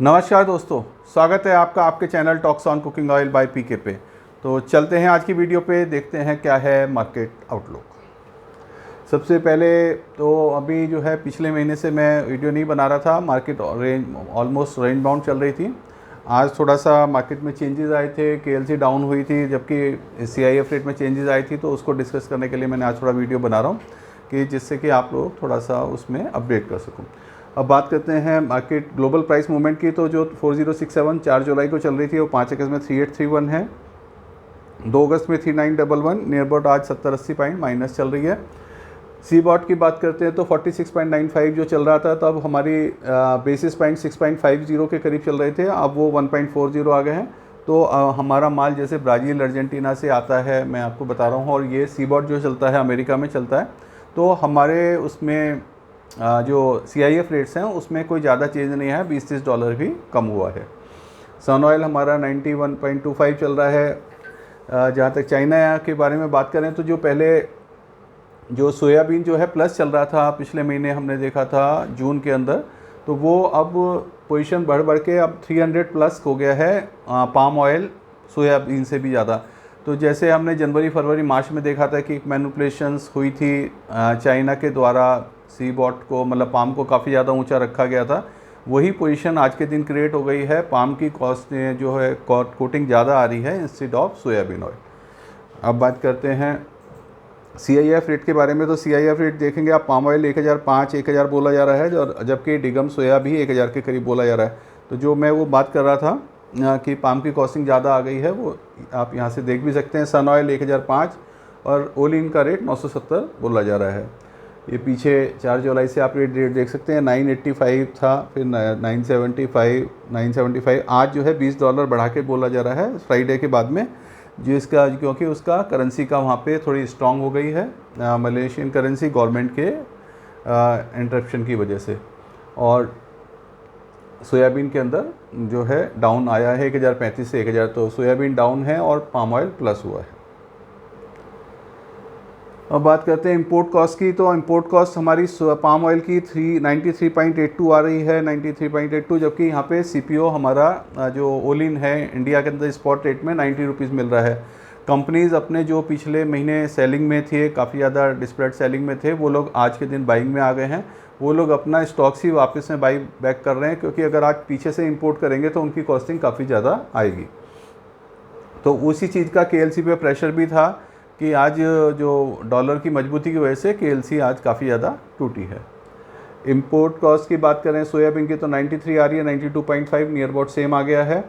नमस्कार दोस्तों, स्वागत है आपका आपके channel talks on cooking oil by PK पे। तो चलते हैं आज की वीडियो पे, देखते हैं क्या है मार्केट आउटलुक। सबसे पहले तो अभी जो है पिछले महीने से मैं वीडियो नहीं बना रहा था। मार्केट ऑलमोस्ट रेंज बाउंड चल रही थी। आज थोड़ा सा मार्केट में चेंजेस आए थे, केएलसी डाउन हुई थी जबकि सीआईएफ रेट में चेंजेस आई थी, तो उसको डिस्कस करने के लिए मैंने आज थोड़ा वीडियो बना रहा हूँ कि जिससे कि आप लोग थोड़ा सा उसमें अपडेट कर सकूँ। अब बात करते हैं मार्केट ग्लोबल प्राइस मूवमेंट की। तो जो 4067 4 जुलाई को चल रही थी वो 5 अगस्त में 3831 है, 2 अगस्त में 3911, नियर अबाउट आज 70-80 पॉइंट माइनस चल रही है। सी बॉट की बात करते हैं तो 46.95 जो चल रहा था, तब हमारी बेसिस पॉइंट 6.50 के करीब चल रहे थे, अब वो 1.40 आ गए हैं। तो हमारा माल जैसे ब्राज़ील अर्जेंटीना से आता है, मैं आपको बता रहा हूँ, और ये सी बॉट जो चलता है अमेरिका में चलता है, तो हमारे उसमें जो CIF रेट्स हैं उसमें कोई ज़्यादा चेंज नहीं है, $20-30 भी कम हुआ है। सन ऑयल हमारा 91.25 चल रहा है। जहाँ तक चाइना के बारे में बात करें तो जो पहले जो सोयाबीन जो है प्लस चल रहा था, पिछले महीने हमने देखा था जून के अंदर, तो वो अब पोजीशन बढ़ बढ़ के अब 300 प्लस हो गया है, पाम ऑयल सोयाबीन से भी ज़्यादा। तो जैसे हमने जनवरी फरवरी मार्च में देखा था कि मैनिपुलेशंस हुई थी चाइना के द्वारा, सी बॉट को मतलब पाम को काफ़ी ज़्यादा ऊंचा रखा गया था, वही पोजीशन आज के दिन क्रिएट हो गई है। पाम की कॉस्ट जो है कोटिंग ज़्यादा आ रही है इंस्टेड ऑफ सोयाबीन ऑयल। अब बात करते हैं CIF रेट के बारे में। तो CIF रेट देखेंगे आप, पाम ऑयल 1005-1000 बोला जा रहा है, और जबकि डिगम सोया भी 1000 के करीब बोला जा रहा है। तो जो मैं वो बात कर रहा था कि पाम की कॉस्टिंग ज़्यादा आ गई है, वो आप यहाँ से देख भी सकते हैं। सन ऑयल 1005 और ओलिन का रेट 970 बोला जा रहा है। ये पीछे 4 जुलाई से आप रेट देख सकते हैं, 985 था, फिर 975, 975, आज जो है $20 बढ़ा के बोला जा रहा है फ्राइडे के बाद में, जिसका क्योंकि उसका करेंसी का वहाँ पे थोड़ी स्ट्रांग हो गई है, मलेशियन करेंसी गवर्नमेंट के इंटरप्शन की वजह से। और सोयाबीन के अंदर जो है डाउन आया है 1035 से 1000, तो सोयाबीन डाउन है और पाम ऑयल प्लस हुआ है। अब बात करते हैं इंपोर्ट कॉस्ट की। तो इंपोर्ट कॉस्ट हमारी पाम ऑयल की 93.82 आ रही है, 93.82, जबकि यहाँ पे CPO हमारा जो ओलिन है इंडिया के अंदर स्पॉट रेट में 90 रुपीज़ मिल रहा है। कंपनीज़ अपने जो पिछले महीने सेलिंग में थे, काफ़ी ज़्यादा डिस्परेट सेलिंग में थे, वो लोग आज के दिन बाइंग में आ गए हैं। वो लोग अपना स्टॉक्स ही वापस में बाई बैक कर रहे हैं, क्योंकि अगर आज पीछे से इंपोर्ट करेंगे तो उनकी कॉस्टिंग काफ़ी ज़्यादा आएगी। तो उसी चीज़ का KLC पे प्रेशर भी था कि आज जो डॉलर की मजबूती की वजह से KLC आज काफ़ी ज़्यादा टूटी है। इंपोर्ट कॉस्ट की बात करें सोयाबीन की तो 93 आ रही है, 92.5 नियर अबाउट सेम आ गया है,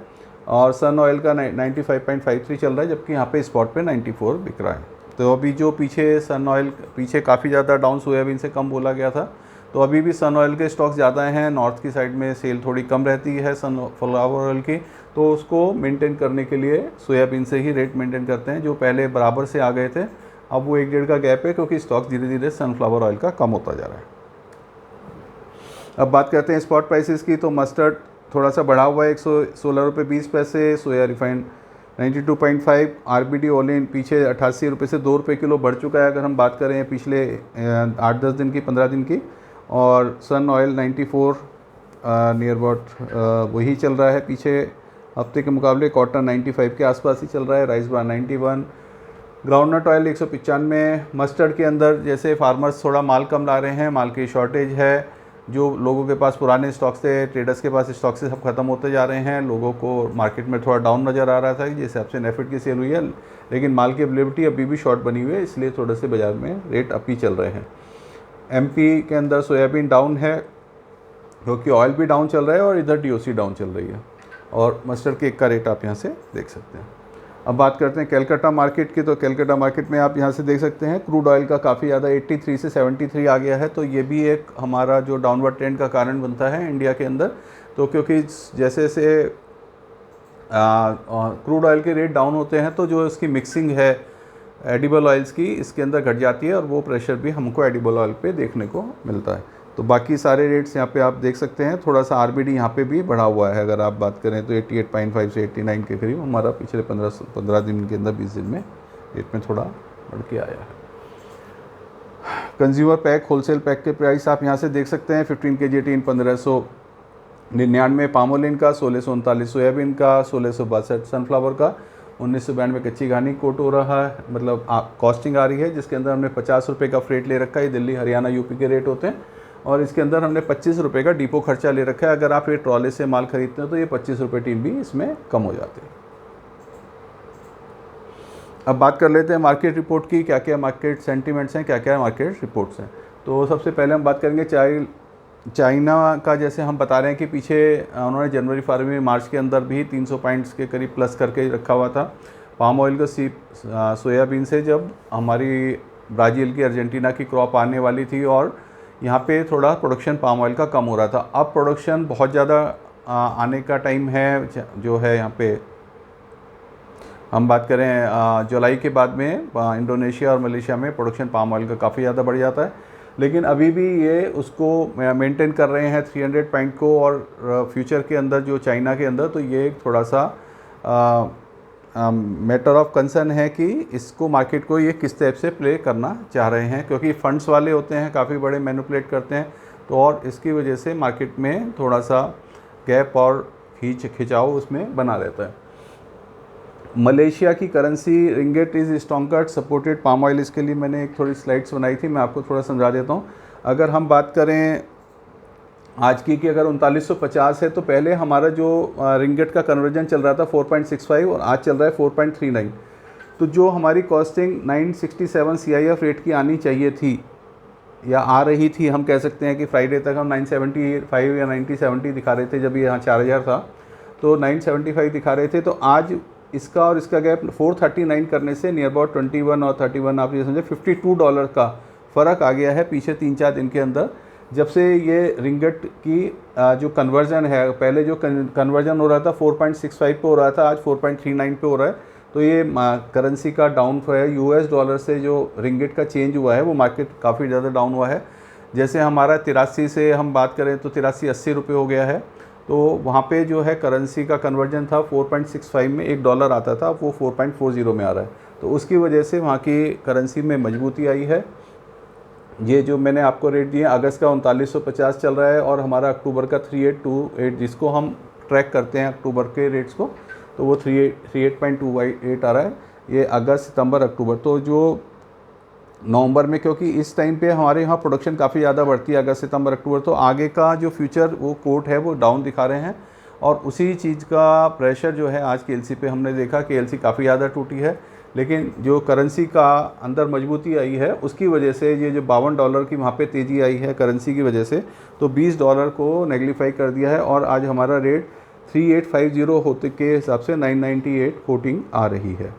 और सन ऑयल का 95.53 चल रहा है, जबकि यहाँ पे स्पॉट पे 94 बिक रहा है। तो अभी जो पीछे सन ऑयल पीछे काफ़ी ज़्यादा डाउन सोयाबीन से कम बोला गया था, तो अभी भी सन ऑयल के स्टॉक ज़्यादा हैं। नॉर्थ की साइड में सेल थोड़ी कम रहती है सनफ्लावर ऑयल की, तो उसको मेंटेन करने के लिए सोयाबीन से ही रेट मेंटेन करते हैं, जो पहले बराबर से आ गए थे, अब वो 1-1.5 का गैप है, क्योंकि स्टॉक धीरे धीरे सनफ्लावर ऑयल का कम होता जा रहा है। अब बात करते हैं स्पॉट प्राइसेस की। तो मस्टर्ड थोड़ा सा बढ़ा हुआ है, 116 रुपये 20 पैसे, सोया रिफाइंड 92.5, RBD ओलिन पीछे 88 रुपये से 2 रुपये किलो बढ़ चुका है, अगर हम बात करें पिछले 8-10 दिन की, 15 दिन की। और सन ऑयल 94 नियर अबाउट वही चल रहा है पीछे हफ्ते के मुकाबले। कॉटन 95 के आसपास ही चल रहा है। Rice bran 91, groundnut oil 195। Mustard के अंदर जैसे फार्मर्स थोड़ा माल कम ला रहे हैं, माल की शॉर्टेज है, जो लोगों के पास पुराने स्टॉक्स थे, ट्रेडर्स के पास स्टॉक से सब खत्म होते जा रहे हैं, लोगों को मार्केट में थोड़ा डाउन नज़र आ रहा था जिस हिसाब से नेफेड की सेल हुई है, लेकिन माल की अवेलेबिलिटी अभी भी शॉर्ट बनी हुई है, इसलिए थोड़े से बाज़ार में रेट अप ही चल रहे हैं। MP के अंदर सोयाबीन डाउन है, क्योंकि ऑयल भी डाउन चल रहा है और इधर DOC डाउन चल रही है, और मस्टर्ड केक का रेट आप यहाँ से देख सकते हैं। अब बात करते हैं कैलकाटा मार्केट की। तो कैलकाटा मार्केट में आप यहाँ से देख सकते हैं क्रूड ऑयल का काफ़ी ज़्यादा 83 से 73 आ गया है, तो ये भी एक हमारा जो डाउनवर्ड ट्रेंड का कारण बनता है इंडिया के अंदर। तो क्योंकि जैसे जैसे क्रूड ऑयल के रेट डाउन होते हैं, तो जो इसकी मिक्सिंग है एडिबल ऑयल्स की, इसके अंदर घट जाती है, और वो प्रेशर भी हमको एडिबल ऑयल पे देखने को मिलता है। तो बाकी सारे रेट्स यहाँ पे आप देख सकते हैं। थोड़ा सा RBD यहाँ पे भी बढ़ा हुआ है, अगर आप बात करें तो 88.5 से 89 के करीब हमारा पिछले 15 दिन के अंदर 20 दिन में रेट में थोड़ा बढ़ के आया है। कंज्यूमर पैक होलसेल पैक के प्राइस आप यहाँ से देख सकते हैं। 15 kg टीन 1500 99 पामोलिन का, 1639 सोयाबीन का, 1662 सनफ्लावर का, 1992 कच्ची घानी कोट हो रहा है, मतलब कॉस्टिंग आ रही है, जिसके अंदर हमने 50 रुपये का फ्रेट ले रखा है। दिल्ली हरियाणा यूपी के रेट होते हैं। और इसके अंदर हमने 25 रुपये का डिपो खर्चा ले रखा है। अगर आप ये ट्रॉले से माल खरीदते हैं तो ये 25 रुपये टीम भी इसमें कम हो जाते हैं। अब बात कर लेते हैं मार्केट रिपोर्ट की, क्या क्या मार्केट सेंटीमेंट्स हैं, क्या क्या मार्केट रिपोर्ट्स हैं। तो सबसे पहले हम बात करेंगे चाइना का। जैसे हम बता रहे हैं कि पीछे उन्होंने जनवरी फरवरी मार्च के अंदर भी 300 पॉइंट्स के करीब प्लस करके रखा हुआ था। पाम ऑयल का सोयाबीन से जब हमारी ब्राज़ील की अर्जेंटीना की क्रॉप आने वाली थी और यहाँ पे थोड़ा प्रोडक्शन पाम ऑयल का कम हो रहा था। अब प्रोडक्शन बहुत ज़्यादा आने का टाइम है, जो है यहाँ पे हम बात करें जुलाई के बाद में इंडोनेशिया और मलेशिया में प्रोडक्शन पाम ऑयल का काफ़ी ज़्यादा बढ़ जाता है। लेकिन अभी भी ये उसको मेंटेन कर रहे हैं 300 पॉइंट को। और फ्यूचर के अंदर जो चाइना के अंदर, तो ये एक थोड़ा सा मैटर ऑफ कंसर्न है कि इसको मार्केट को ये किस टाइप से प्ले करना चाह रहे हैं, क्योंकि फंड्स वाले होते हैं, काफ़ी बड़े मैनिपुलेट करते हैं। तो और इसकी वजह से मार्केट में थोड़ा सा गैप और खिंचाव उसमें बना रहता है। मलेशिया की currency ringgit is stronger supported palm oil. इसके लिए मैंने एक थोड़ी स्लाइड्स बनाई थी, मैं आपको थोड़ा समझा देता हूँ। अगर हम बात करें आज की कि अगर 3950 है, तो पहले हमारा जो रिंगेट का कन्वर्जन चल रहा था 4.65 और आज चल रहा है 4.39। तो जो हमारी कॉस्टिंग 967 CIF रेट की आनी चाहिए थी या आ रही थी, हम कह सकते हैं कि फ्राइडे तक हम 975 या 970 दिखा रहे थे। जब ये यहाँ 4000 था तो 975 दिखा रहे थे। तो आज इसका और इसका गैप 439 करने से नियर अबाउट 21 और 31, आप ये समझे $52 का फ़र्क आ गया है पिछले 3-4 दिन के अंदर। जब से ये रिंगेट की जो कन्वर्जन है, पहले जो कन्वर्जन हो रहा था 4.65 पे हो रहा था, आज 4.39 पे हो रहा है। तो ये करेंसी का डाउन है। US डॉलर से जो रिंगेट का चेंज हुआ है वो मार्केट काफ़ी ज़्यादा डाउन हुआ है। जैसे हमारा 83 से हम बात करें तो 83-80 रुपये हो गया है। तो वहाँ पे जो है करेंसी का कन्वर्जन था 4.65 में $1 आता था, वो 4.40 में आ रहा है। तो उसकी वजह से वहाँ की करेंसी में मजबूती आई है। ये जो मैंने आपको रेट दिए, अगस्त का 3950 चल रहा है और हमारा अक्टूबर का 3828, जिसको हम ट्रैक करते हैं अक्टूबर के रेट्स को, तो वो 38.28 आ रहा है। ये अगस्त, सितंबर, अक्टूबर। तो जो नवंबर में, क्योंकि इस टाइम पे हमारे यहाँ प्रोडक्शन काफ़ी ज़्यादा बढ़ती है अगस्त, सितंबर, अक्टूबर, तो आगे का जो फ्यूचर वो कोट है वो डाउन दिखा रहे हैं। और उसी चीज़ का प्रेशर जो है आज के LC पे हमने देखा कि LC काफ़ी ज़्यादा टूटी है। लेकिन जो करेंसी का अंदर मजबूती आई है उसकी वजह से ये जो $52 की वहाँ पे तेज़ी आई है करेंसी की वजह से, तो $20 को नेगलीफाई कर दिया है। और आज हमारा रेट 3850 होते के हिसाब से 998 कोटिंग आ रही है।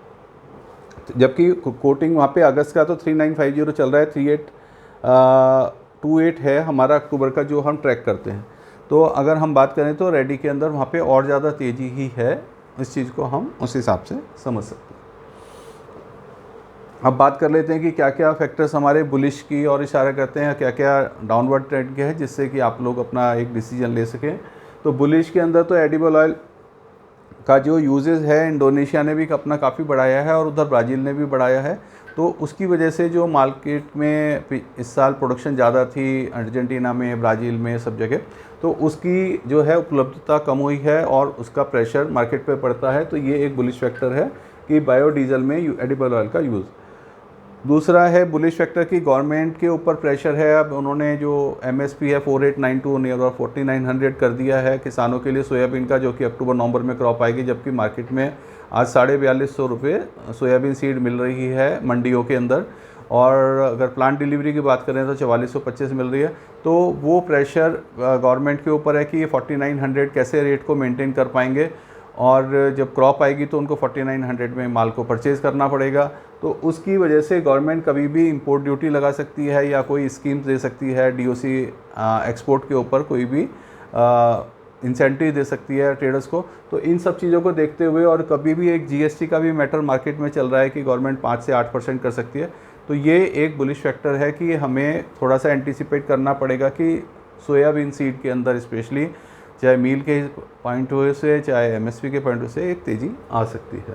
जबकि कोटिंग वहाँ पे अगस्त का तो 3950 चल रहा है, 3828 है हमारा अक्टूबर का जो हम ट्रैक करते हैं। तो अगर हम बात करें तो रेडी के अंदर वहाँ पे और ज़्यादा तेज़ी ही है, इस चीज़ को हम उस हिसाब से समझ सकते हैं। अब बात कर लेते हैं कि क्या क्या फैक्टर्स हमारे बुलिश की और इशारा करते हैं, क्या क्या डाउनवर्ड ट्रेंड के हैं, जिससे कि आप लोग अपना एक डिसीजन ले सकें। तो बुलिश के अंदर तो एडिबल ऑयल का जो यूजेस है इंडोनेशिया ने भी अपना काफ़ी बढ़ाया है और उधर ब्राज़ील ने भी बढ़ाया है। तो उसकी वजह से जो मार्केट में इस साल प्रोडक्शन ज़्यादा थी अर्जेंटीना में, ब्राज़ील में, सब जगह, तो उसकी जो है उपलब्धता कम हुई है और उसका प्रेशर मार्केट पे पड़ता है। तो ये एक बुलिश फैक्टर है कि बायोडीजल में एडिबल ऑयल का यूज़। दूसरा है बुलिश फैक्टर की गवर्नमेंट के ऊपर प्रेशर है। अब उन्होंने जो MSP है 4892 नियर और 4900 कर दिया है किसानों के लिए सोयाबीन का, जो कि अक्टूबर नवंबर में क्रॉप आएगी। जबकि मार्केट में आज 4250 रुपये सोयाबीन सीड मिल रही है मंडियों के अंदर, और अगर प्लांट डिलीवरी की बात करें तो 4425 मिल रही है। तो वो प्रेशर गवर्नमेंट के ऊपर है कि ये 4900 कैसे रेट को मेंटेन कर पाएंगे, और जब क्रॉप आएगी तो उनको 4900 में माल को परचेज़ करना पड़ेगा। तो उसकी वजह से गवर्नमेंट कभी भी इंपोर्ट ड्यूटी लगा सकती है या कोई स्कीम्स दे सकती है, DOC एक्सपोर्ट के ऊपर कोई भी इंसेंटिव दे सकती है ट्रेडर्स को। तो इन सब चीज़ों को देखते हुए, और कभी भी एक GST का भी मैटर मार्केट में चल रहा है कि गवर्नमेंट 5 से 8% कर सकती है। तो ये एक बुलिश फैक्टर है कि हमें थोड़ा सा एंटिसिपेट करना पड़ेगा कि सोयाबीन सीड के अंदर स्पेशली, चाहे मील के पॉइंट ऑफ व्यू से, चाहे MSP के पॉइंट ऑफ व्यू से, एक तेज़ी आ सकती है।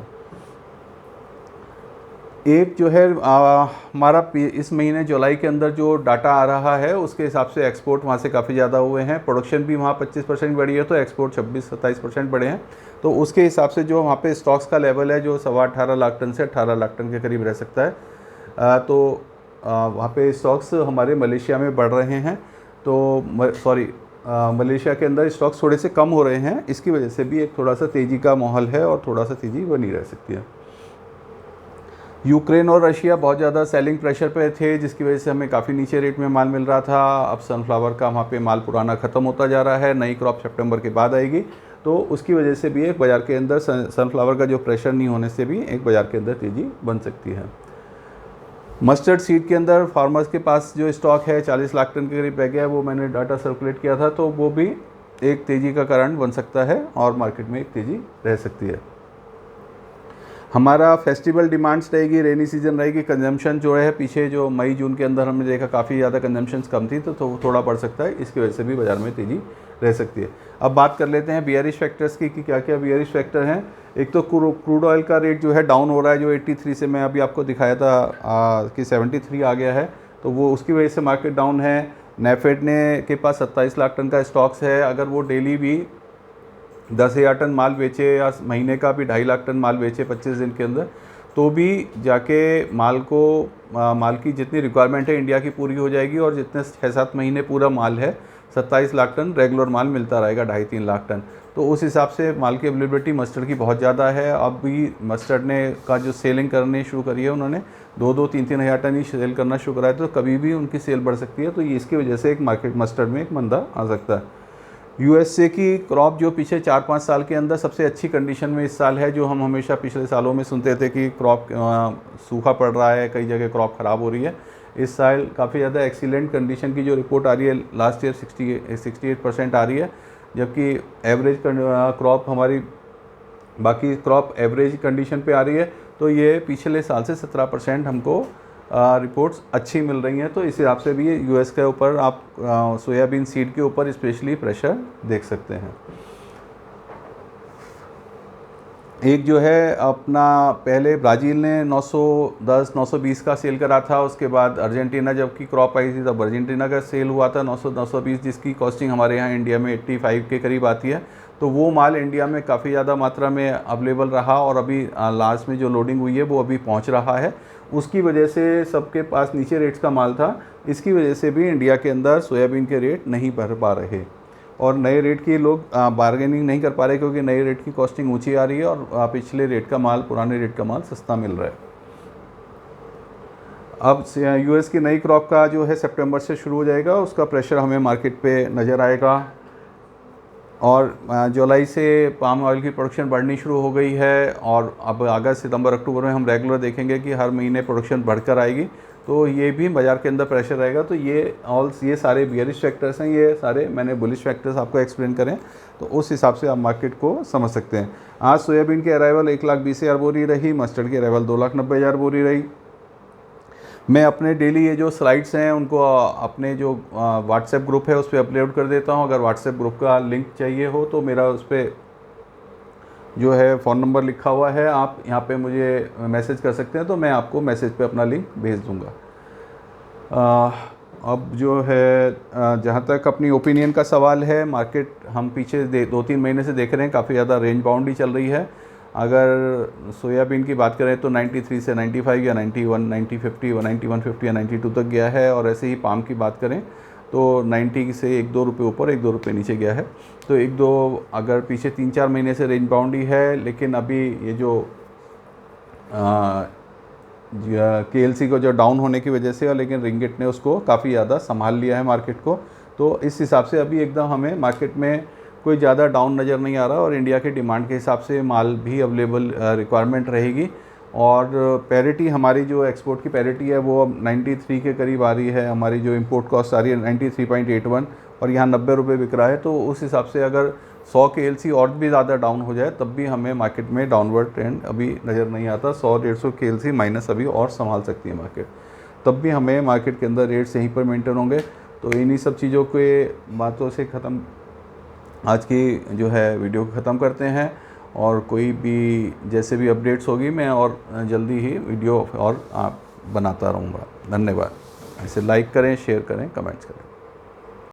एक जो है हमारा इस महीने जुलाई के अंदर जो डाटा आ रहा है उसके हिसाब से एक्सपोर्ट वहाँ से काफ़ी ज़्यादा हुए हैं, प्रोडक्शन भी वहाँ 25% बढ़ी है, तो एक्सपोर्ट 26-27% बढ़े हैं। तो उसके हिसाब से जो वहाँ पे स्टॉक्स का लेवल है जो 18.5 लाख टन से 18 लाख टन के करीब रह सकता है। तो वहाँ पे स्टॉक्स हमारे मलेशिया में बढ़ रहे हैं, तो मलेशिया के अंदर स्टॉक्स थोड़े से कम हो रहे हैं, इसकी वजह से भी एक थोड़ा सा तेज़ी का माहौल है और थोड़ा सा तेज़ी बनी रह सकती है। यूक्रेन और रशिया बहुत ज़्यादा सेलिंग प्रेशर पे थे, जिसकी वजह से हमें काफ़ी नीचे रेट में माल मिल रहा था। अब सनफ्लावर का वहाँ पे माल पुराना ख़त्म होता जा रहा है, नई क्रॉप सितंबर के बाद आएगी, तो उसकी वजह से भी एक बाज़ार के अंदर सनफ्लावर का जो प्रेशर नहीं होने से भी एक बाज़ार के अंदर तेज़ी बन सकती है। मस्टर्ड सीड के अंदर फार्मर्स के पास जो स्टॉक है 40 लाख टन के करीब रह गया है, वो मैंने डाटा सर्कुलेट किया था, तो वो भी एक तेज़ी का कारण बन सकता है और मार्केट में एक तेज़ी रह सकती है। हमारा फेस्टिवल डिमांड्स रहेगी, रेनी सीजन रहेगी, कंजम्पशन जो है पीछे जो मई जून के अंदर हमने देखा काफ़ी ज़्यादा कंजम्पशन कम थी, तो थोड़ा बढ़ सकता है, इसकी वजह से भी बाज़ार में तेज़ी रह सकती है। अब बात कर लेते हैं बियरिश फैक्टर्स की कि क्या क्या बियरिश फैक्टर हैं। एक तो क्रूड ऑयल का रेट जो है डाउन हो रहा है, जो 83 से मैं अभी आपको दिखाया था कि 73 आ गया है, तो वो उसकी वजह से मार्केट डाउन है। नेफेड ने के पास 27 लाख टन का स्टॉक्स है, अगर वो डेली भी 10,000 टन माल बेचे या महीने का भी 2.5 लाख टन माल बेचे 25 दिन के अंदर, तो भी जाके माल की जितनी रिक्वायरमेंट है इंडिया की पूरी हो जाएगी, और जितने 6-7 महीने पूरा माल है 27 लाख टन रेगुलर माल मिलता रहेगा, 2.5-3 लाख टन। तो उस हिसाब से माल की अवेलेबिलिटी मस्टर्ड की बहुत ज़्यादा है। अब भी मस्टर्ड ने का जो सेलिंग करनी शुरू करी है, उन्होंने 2-3 हज़ार टन ही सेल करना शुरू करा है, तो कभी भी उनकी सेल बढ़ सकती है, तो ये इसकी वजह से एक मार्केट मस्टर्ड में एक मंदा आ सकता है। यूएसए की क्रॉप जो पिछले 4-5 साल के अंदर सबसे अच्छी कंडीशन में इस साल है, जो हम हमेशा पिछले सालों में सुनते थे कि क्रॉप सूखा पड़ रहा है, कई जगह क्रॉप ख़राब हो रही है, इस साल काफ़ी ज़्यादा एक्सीलेंट कंडीशन की जो रिपोर्ट आ रही है लास्ट ईयर 68% आ रही है, जबकि एवरेज क्रॉप हमारी बाकी क्रॉप एवरेज कंडीशन पे आ रही है, तो ये पिछले साल से 17% हमको रिपोर्ट्स अच्छी मिल रही हैं। तो इस हिसाब से भी यूएस के ऊपर आप सोयाबीन सीड के ऊपर स्पेशली प्रेशर देख सकते हैं। एक जो है अपना पहले ब्राज़ील ने 910-920 का सेल करा था, उसके बाद अर्जेंटीना जब की क्रॉप आई थी तब अर्जेंटीना का सेल हुआ था 900-920, जिसकी कॉस्टिंग हमारे यहाँ इंडिया में 85 के करीब आती है। तो वो माल इंडिया में काफ़ी ज़्यादा मात्रा में अवेलेबल रहा, और अभी लास्ट में जो लोडिंग हुई है वो अभी पहुँच रहा है, उसकी वजह से सबके पास नीचे रेट्स का माल था, इसकी वजह से भी इंडिया के अंदर सोयाबीन के रेट नहीं बढ़ पा रहे, और नए रेट की लोग बार्गेनिंग नहीं कर पा रहे, क्योंकि नए रेट की कॉस्टिंग ऊंची आ रही है और पिछले रेट का माल पुराने रेट का माल सस्ता मिल रहा है। अब यूएस की नई क्रॉप का जो है सितंबर से शुरू हो जाएगा, उसका प्रेशर हमें मार्केट पे नज़र आएगा, और जुलाई से पाम ऑयल की प्रोडक्शन बढ़नी शुरू हो गई है, और अब अगस्त सितंबर अक्टूबर में हम रेगुलर देखेंगे कि हर महीने प्रोडक्शन बढ़कर आएगी, तो ये भी बाज़ार के अंदर प्रेशर रहेगा। तो ये सारे बियरिश फैक्टर्स हैं, ये सारे मैंने बुलिश फैक्टर्स आपको एक्सप्लेन करें, तो उस हिसाब से आप मार्केट को समझ सकते हैं। आज सोयाबीन की अराइवल 1,20,000 बोरी रही, मस्टर्ड की अराइवल 2,90,000 बोरी रही। मैं अपने डेली ये जो स्लाइड्स हैं उनको अपने जो व्हाट्सएप ग्रुप है उस पर अपलोड कर देता हूँ। अगर व्हाट्सएप ग्रुप का लिंक चाहिए हो तो मेरा उस पर जो है फ़ोन नंबर लिखा हुआ है, आप यहाँ पे मुझे मैसेज कर सकते हैं, तो मैं आपको मैसेज पे अपना लिंक भेज दूँगा। अब जो है जहाँ तक अपनी ओपिनियन का सवाल है, मार्केट हम पीछे 2-3 महीने से देख रहे हैं काफ़ी ज़्यादा रेंज बाउंड ही चल रही है। अगर सोयाबीन की बात करें तो 93 से 95 या 91, 90-50, 91-50 या 92 तक गया है, और ऐसे ही पाम की बात करें तो 90 से 1-2 रुपये ऊपर 1-2 रुपये नीचे गया है। तो 1-2 अगर पीछे 3-4 महीने से रेंज बाउंड ही है, लेकिन अभी ये जो KLC को जो डाउन होने की वजह से, और लेकिन रिंगिट ने उसको काफ़ी ज़्यादा संभाल लिया है मार्केट को, तो इस हिसाब से अभी एकदम हमें मार्केट में कोई ज़्यादा डाउन नज़र नहीं आ रहा, और इंडिया के डिमांड के हिसाब से माल भी अवेलेबल रिक्वायरमेंट रहेगी। और पैरिटी हमारी जो एक्सपोर्ट की पैरिटी है वो अब 93 के करीब आ रही है, हमारी जो इंपोर्ट कॉस्ट आ रही है 93.81, और यहाँ 90 रुपये बिक रहा है। तो उस हिसाब से अगर 100 KLC और भी ज़्यादा डाउन हो जाए तब भी हमें मार्केट में डाउनवर्ड ट्रेंड अभी नज़र नहीं आता। 100-150 KLC माइनस अभी और संभाल सकती है मार्केट, तब भी हमें मार्केट के अंदर रेट्स यहीं पर मेंटेन होंगे। तो इन्हीं सब चीज़ों के बातों से आज की जो है वीडियो को ख़त्म करते हैं, और कोई भी जैसे भी अपडेट्स होगी मैं और जल्दी ही वीडियो और आप बनाता रहूँगा। धन्यवाद। इसे लाइक करें, शेयर करें, कमेंट्स करें।